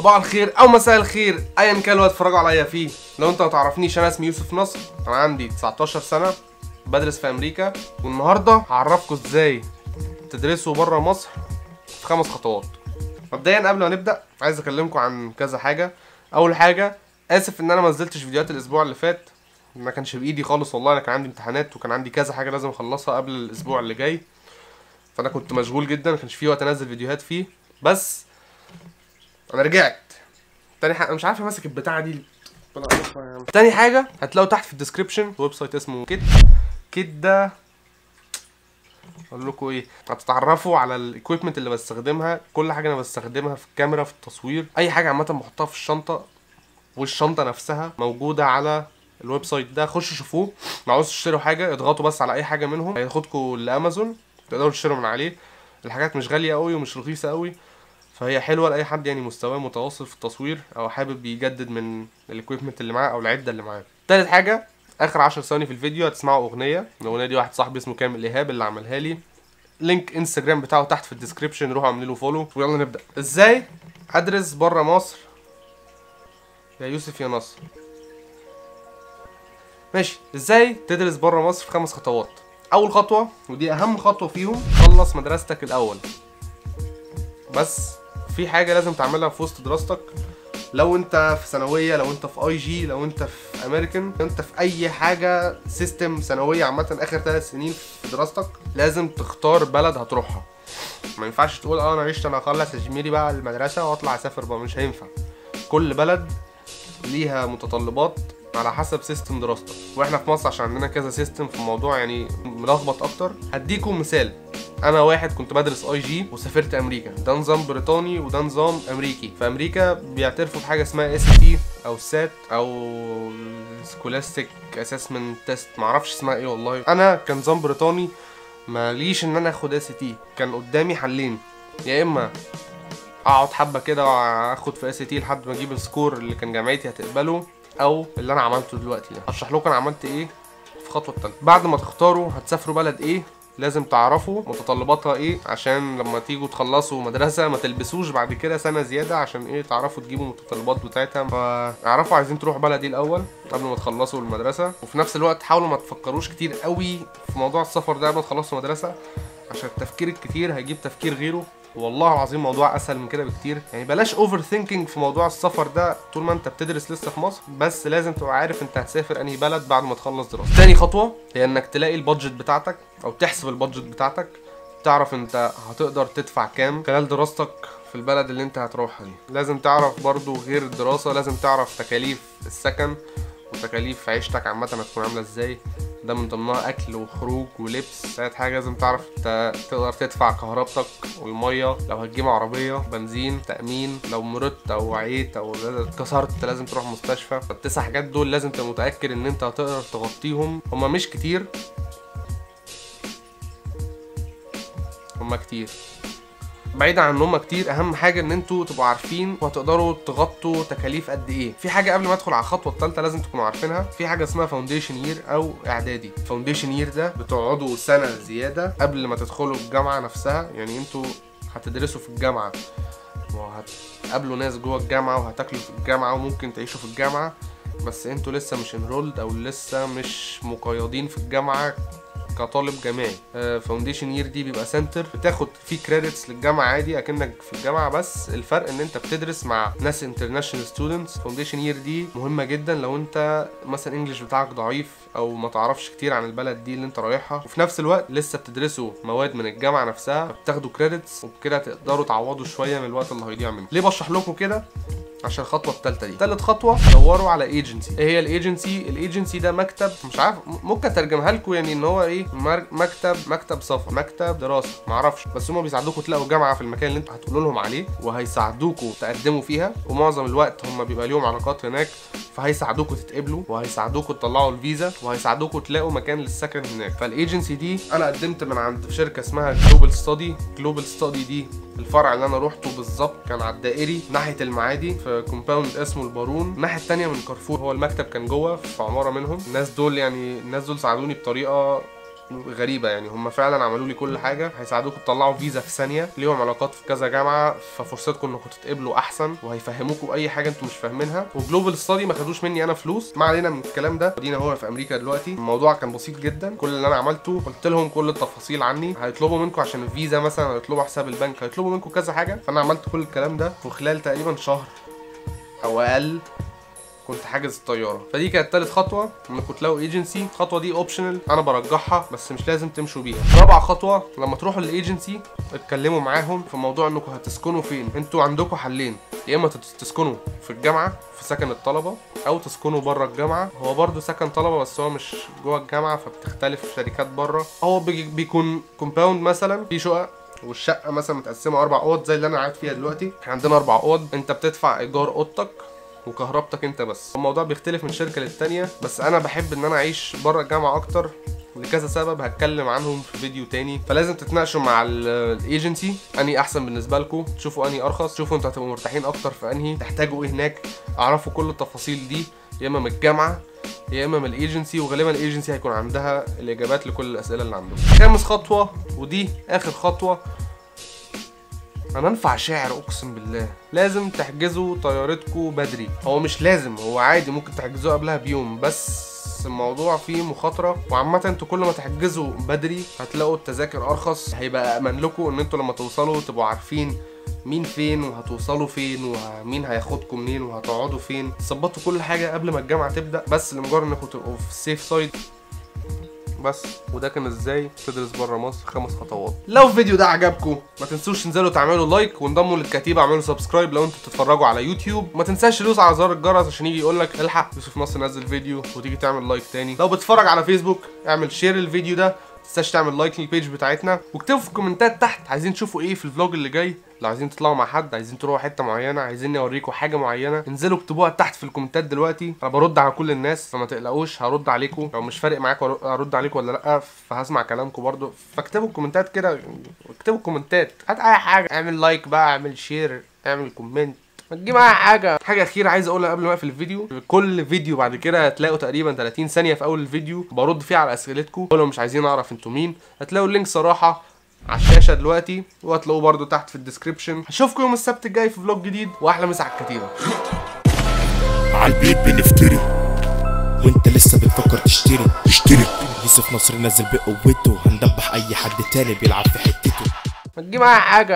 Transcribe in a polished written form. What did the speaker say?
صباح الخير او مساء الخير ايا كان اللي هتتفرجوا عليا فيه. لو انت ما تعرفنيش، انا اسمي يوسف نصر، انا عندي 19 سنه، بدرس في امريكا، والنهارده هعرفكم ازاي تدرسوا بره مصر في 5 خطوات. مبدئيا قبل ما نبدا عايز اكلمكم عن كذا حاجه. اول حاجه، اسف ان انا ما نزلتش فيديوهات الاسبوع اللي فات، ما كانش بايدي خالص والله. انا كان عندي امتحانات وكان عندي كذا حاجه لازم اخلصها قبل الاسبوع اللي جاي، فانا كنت مشغول جدا، ما كانش في وقت انزل فيديوهات فيه. بس انا رجعت. تاني حاجه، مش عارف امسك البتاعه دي. تاني حاجه، هتلاقوا تحت في الديسكريبشن ويب سايت اسمه كيد ده. اقول لكم ايه، هتتعرفوا على الايكويبمنت اللي بستخدمها، كل حاجه انا بستخدمها في الكاميرا، في التصوير، اي حاجه عامه بحطها في الشنطه، والشنطه نفسها موجوده على الويب سايت ده. خشوا شوفوه. لو عاوزوا تشتروا حاجه اضغطوا بس على اي حاجه منهم، هياخدكم لامازون تقدروا تشتروا من عليه. الحاجات مش غاليه قوي ومش رخيصه قوي، فهي حلوه لاي حد يعني مستواه متواصل في التصوير او حابب يجدد من الايكويبمنت اللي معاه او العده اللي معاه. تالت حاجه، اخر 10 ثواني في الفيديو هتسمعوا اغنيه. الاغنيه دي واحد صاحبي اسمه كامل ايهاب اللي عملها لي، لينك انستجرام بتاعه تحت في الديسكريبشن، روحوا اعملوا له فولو. ويلا نبدا. ازاي ادرس بره مصر يا يوسف يا نصر؟ ماشي، ازاي تدرس بره مصر في 5 خطوات. اول خطوه ودي اهم خطوه فيهم، خلص مدرستك الاول. بس في حاجه لازم تعملها في وسط دراستك. لو انت في ثانويه، لو انت في اي جي، لو انت في امريكان، انت في اي حاجه سيستم ثانويه عامه، اخر 3 سنين في دراستك لازم تختار بلد هتروحها. ما ينفعش تقول انا عشت، انا هخلص يا زميلي بقى المدرسه واطلع اسافر بقى، مش هينفع. كل بلد ليها متطلبات على حسب سيستم دراستك، واحنا في مصر عشان عندنا كذا سيستم في الموضوع يعني ملخبط اكتر. هديكم مثال، انا واحد كنت بدرس اي جي وسافرت امريكا، ده نظام بريطاني وده نظام امريكي. في امريكا بيعترفوا بحاجه اسمها اس تي او سات او سكولاستيك اسسمنت تيست، معرفش اسمها ايه والله. انا كان نظام بريطاني، ماليش ان انا اخد اس تي. كان قدامي حلين، يا اما اقعد حبه كده واخد في اس تي لحد ما اجيب السكور اللي كان جامعتي هتقبله، او اللي انا عملته دلوقتي ده. هشرح لكم انا عملت ايه في الخطوه الثالثه. بعد ما تختاروا هتسافروا بلد ايه، لازم تعرفوا متطلباتها ايه، عشان لما تيجوا تخلصوا مدرسه ما تلبسوش بعد كده سنه زياده، عشان ايه؟ تعرفوا تجيبوا المتطلبات بتاعتها. فاعرفوا عايزين تروحوا بلد ايه الاول قبل ما تخلصوا المدرسه. وفي نفس الوقت حاولوا ما تفكروش كتير قوي في موضوع السفر ده قبل ما تخلصوا مدرسه، عشان التفكير الكتير هيجيب تفكير غيره. والله العظيم موضوع اسهل من كده بكتير. يعني بلاش اوفر ثينكينج في موضوع السفر ده طول ما انت بتدرس لسه في مصر، بس لازم تبقى عارف انت هتسافر انهي بلد بعد ما تخلص دراسه. تاني خطوه هي انك تلاقي البادجت بتاعتك او تحسب البادجت بتاعتك، تعرف انت هتقدر تدفع كام خلال دراستك في البلد اللي انت هتروحها دي. لازم تعرف برضو غير الدراسه، لازم تعرف تكاليف السكن وتكاليف عيشتك عامه هتكون عامله ازاي، ده من ضمنها اكل وخروج ولبس. تالت حاجه لازم تعرف تقدر تدفع كهربتك والميه، لو هتجيب عربيه، بنزين، تامين، لو مرضت او وعيت او اتكسرت لازم تروح مستشفى. فالتسع حاجات دول لازم تبقى متاكد ان انت هتقدر تغطيهم. هما مش كتير، هما كتير. بعيدا عن ان هم كتير، اهم حاجه ان انتوا تبقوا عارفين وهتقدروا تغطوا تكاليف قد ايه. في حاجه قبل ما ادخل على الخطوه الثالثه لازم تكونوا عارفينها، في حاجه اسمها فاونديشن يير او اعدادي. فاونديشن يير ده بتقعدوا سنه زياده قبل ما تدخلوا الجامعه نفسها. يعني انتوا هتدرسوا في الجامعه وهتقابلوا ناس جوه الجامعه وهتاكلوا في الجامعه وممكن تعيشوا في الجامعه، بس انتوا لسه مش انرولد او لسه مش مقيدين في الجامعه كطالب جامعي. فاونديشن يير دي بيبقى سنتر بتاخد فيه كريدتس للجامعه عادي اكنك في الجامعه، بس الفرق ان انت بتدرس مع ناس انترناشونال ستودنتس. فاونديشن يير دي مهمه جدا لو انت مثلا انجلش بتاعك ضعيف او ما تعرفش كتير عن البلد دي اللي انت رايحها، وفي نفس الوقت لسه بتدرسوا مواد من الجامعه نفسها، بتاخدوا كريدتس، وبكده تقدروا تعوضوا شويه من الوقت اللي هيضيع منكم. ليه بشرح لكم كده؟ عشان الخطوه الثالثه دي. ثالث خطوه، دوروا على ايجنسي. ايه هي الايجنسي؟ الايجنسي ده مكتب، مش عارف ممكن اترجمها لكم يعني ان هو ايه، مكتب سفر، مكتب دراسه، معرفش، بس هم بيساعدوكم تلاقوا جامعه في المكان اللي انتوا هتقولوا لهم عليه، وهيساعدوكم تقدموا فيها، ومعظم الوقت هم بيبقى ليهم علاقات هناك، فهيساعدوكم تتقبلوا وهيساعدوكم تطلعوا الفيزا وهيساعدوكم تلاقوا مكان للسكن هناك. فالايجنسي دي انا قدمت من عند شركه اسمها جلوبال ستادي. جلوبال ستادي دي الفرع اللي انا روحته بالظبط كان على الدائري ناحيه المعادي في كومباوند اسمه البارون، الناحيه الثانيه من كارفور. هو المكتب كان جوه في عماره منهم. الناس دول ساعدوني بطريقه غريبه يعني. هم فعلا عملوا لي كل حاجه، هيساعدوكم تطلعوا فيزا في ثانيه، ليهم علاقات في كذا جامعه، ففرصتكم انكم تتقبلوا احسن، وهيفهموكم اي حاجه انتم مش فاهمينها. وجلوبال ستادي ما خدوش مني انا فلوس، ما علينا من الكلام ده. ودينا هو في امريكا دلوقتي، الموضوع كان بسيط جدا. كل اللي انا عملته قلت لهم كل التفاصيل عني، هيطلبوا منكم عشان الفيزا مثلا، هيطلبوا حساب البنك، هيطلبوا منكم كذا حاجه. فانا عملت كل الكلام ده في خلال تقريبا شهر او اقل كنت حاجز الطياره. فدي كانت تالت خطوه، انكم تلاقوا ايجنسي. الخطوه دي اوبشنال، انا برجحها بس مش لازم تمشوا بيها. رابع خطوه، لما تروحوا للايجنسي اتكلموا معاهم في موضوع انكم هتسكنوا فين. انتوا عندكم حلين، يا اما تسكنوا في الجامعه في سكن الطلبه، او تسكنوا بره الجامعه. هو برضو سكن طلبه بس هو مش جوه الجامعه، فبتختلف شركات بره. هو بيكون كومباوند مثلا في شقق، والشقه مثلا متقسمه 4 اوض زي اللي انا قاعد فيها دلوقتي. احنا عندنا 4 اوض، انت بتدفع ايجار اوضتك وكهربتك انت بس. الموضوع بيختلف من شركه للتانيه، بس انا بحب ان انا اعيش بره الجامعه اكتر لكذا سبب هتكلم عنهم في فيديو تاني. فلازم تتناقشوا مع الايجنسي انهي احسن بالنسبه لكم، تشوفوا انهي ارخص، تشوفوا انتوا هتبقوا مرتاحين اكتر في انهي، تحتاجوا ايه هناك. اعرفوا كل التفاصيل دي يا اما من الجامعه يا اما من الايجنسي، وغالبا الايجنسي هيكون عندها الاجابات لكل الاسئله اللي عندكم. خامس خطوه ودي اخر خطوه، انا انفع شاعر اقسم بالله، لازم تحجزوا طيارتكم بدري. هو مش لازم، هو عادي ممكن تحجزوها قبلها بيوم، بس الموضوع فيه مخاطره. وعامه انتوا كل ما تحجزوا بدري هتلاقوا التذاكر ارخص، هيبقى امن لكم ان انتوا لما توصلوا تبقوا عارفين مين فين وهتوصلوا فين ومين هياخدكم منين وهتقعدوا فين. تظبطوا كل حاجه قبل ما الجامعه تبدا، بس لمجرد انكم تبقوا في السيف سايد بس. وده كان ازاي تدرس بره مصر 5 خطوات. لو الفيديو ده عجبكم ما تنسوش تنزلوا تعملوا لايك وانضموا للكتيبه، اعملوا سبسكرايب لو انتوا بتتفرجوا على يوتيوب. ما تنساش تدوس على زر الجرس عشان يجي يقول لك الحق يوسف نصر نزل فيديو، وتيجي تعمل لايك تاني. لو بتتفرج على فيسبوك اعمل شير الفيديو ده، ما تنساش تعمل لايك للبيج بتاعتنا، واكتبوا في الكومنتات تحت عايزين تشوفوا ايه في الفلوج اللي جاي. لو عايزين تطلعوا مع حد، عايزين تروحوا حته معينه، عايزين نوريكم حاجه معينه، انزلوا اكتبوها تحت في الكومنتات دلوقتي. انا برد على كل الناس فما تقلقوش، هرد عليكم. لو مش فارق معاكم ارد عليكم ولا لا، فهسمع كلامكم برضو. فاكتبوا الكومنتات كده، اكتبوا الكومنتات، هات اي حاجه، اعمل لايك بقى، اعمل شير، اعمل كومنت، ما تجيب اي حاجه. حاجه اخيره عايز اقولها قبل ما اقفل الفيديو، كل فيديو بعد كده هتلاقوا تقريبا 30 ثانيه في اول الفيديو برد فيه على اسئلتكم. لو مش عايزين اعرف انتوا مين، هتلاقوا اللينك صراحه على الشاشه دلوقتي، وهتلاقوه برده تحت في الديسكريبشن. هشوفكم يوم السبت الجاي في فلوج جديد، واحلى مسا على الكتيبه. عالبيت بنفتري وانت لسه بتفكر تشتري. يوسف نصر نزل بقوته، هندبح اي حد تاني بيلعب في حتته. ما تجيب اي حاجه.